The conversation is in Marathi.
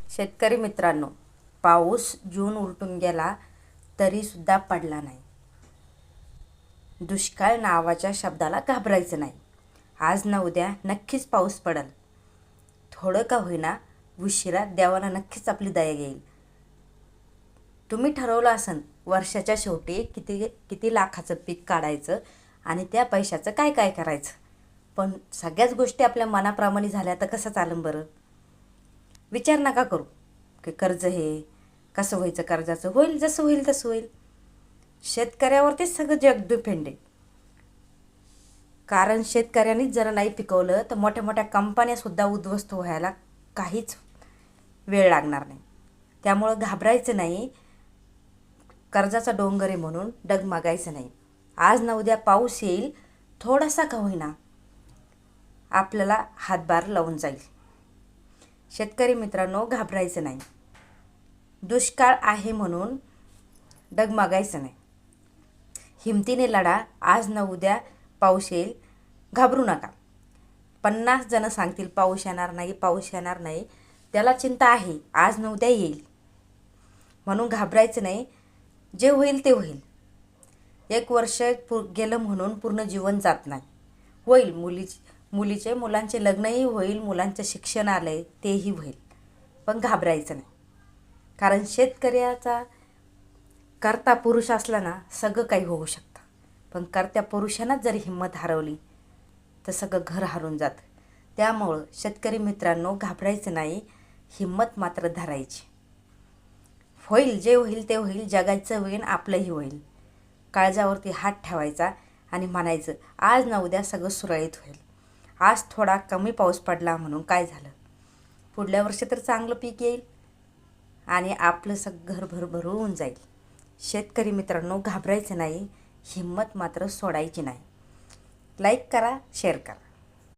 शेतकरी मित्रांनो, पाऊस जून उलटून गेला तरीसुद्धा पडला नाही. दुष्काळ नावाच्या शब्दाला घाबरायचं नाही. आज ना उद्या नक्कीच पाऊस पडेल. थोडं का होईना उशिरा देवाला नक्कीच आपली दया येईल. तुम्ही ठरवलं असन वर्षाच्या शेवटी किती किती लाखाचं पीक काढायचं आणि त्या पैशाचं काय काय करायचं. पण सगळ्याच गोष्टी आपल्या मनाप्रमाणे झाल्या तर कसं चालेल बरं. विचार नका करू की कर्ज हे कसं व्हायचं, कर्जाचं होईल जसं होईल तसं होईल. शेतकऱ्यावरतीच सगळं जग डिपेंड आहे. कारण शेतकऱ्यांनीच जर नाही पिकवलं तर मोठ्या मोठ्या कंपन्यासुद्धा उद्ध्वस्त व्हायला काहीच वेळ लागणार नाही. त्यामुळं घाबरायचं नाही. कर्जाचा डोंगर आहे म्हणून डगमगायचं नाही. आज ना उद्या पाऊस येईल, थोडासा का होईना आपल्याला हातभार लावून जाईल. शेतकरी मित्रांनो, घाबरायचं नाही. दुष्काळ आहे म्हणून डगमगायचं नाही. हिमतीने लढा. आज ना उद्या पाऊस येईल, घाबरू नका. 50 जण सांगतील पाऊस येणार नाही, पाऊस येणार नाही, त्याला चिंता आहे. आज ना उद्या येईल म्हणून घाबरायचं नाही. जे होईल ते होईल. 1 वर्ष गेलं म्हणून पूर्ण जीवन जात नाही. होईल. मुलांचे लग्नही होईल, मुलांचं शिक्षण आलं आहे तेही होईल. पण घाबरायचं नाही. कारण शेतकऱ्याचा कर्ता पुरुष असला ना सगळं काही होऊ शकतं. पण कर्त्या पुरुषांनाच जरी हिंमत हरवली तर सगळं घर हरून जातं. त्यामुळं शेतकरी मित्रांनो, घाबरायचं नाही. हिंमत मात्र धरायची. होईल, जे होईल ते होईल. जगाचं होईल, आपलंही होईल. काळजावरती हात ठेवायचा आणि म्हणायचं आज ना उद्या सगळं सुरळीत होईल. आज थोडा कमी पाऊस पडला म्हणून काय झालं, पुढल्या वर्षी तर चांगलं पीक येईल आणि आपलं सगळं घर भरभरून जाईल. शेतकरी मित्रांनो, घाबरायचं नाही. हिंमत मात्र सोडायची नाही. लाईक करा, शेअर करा.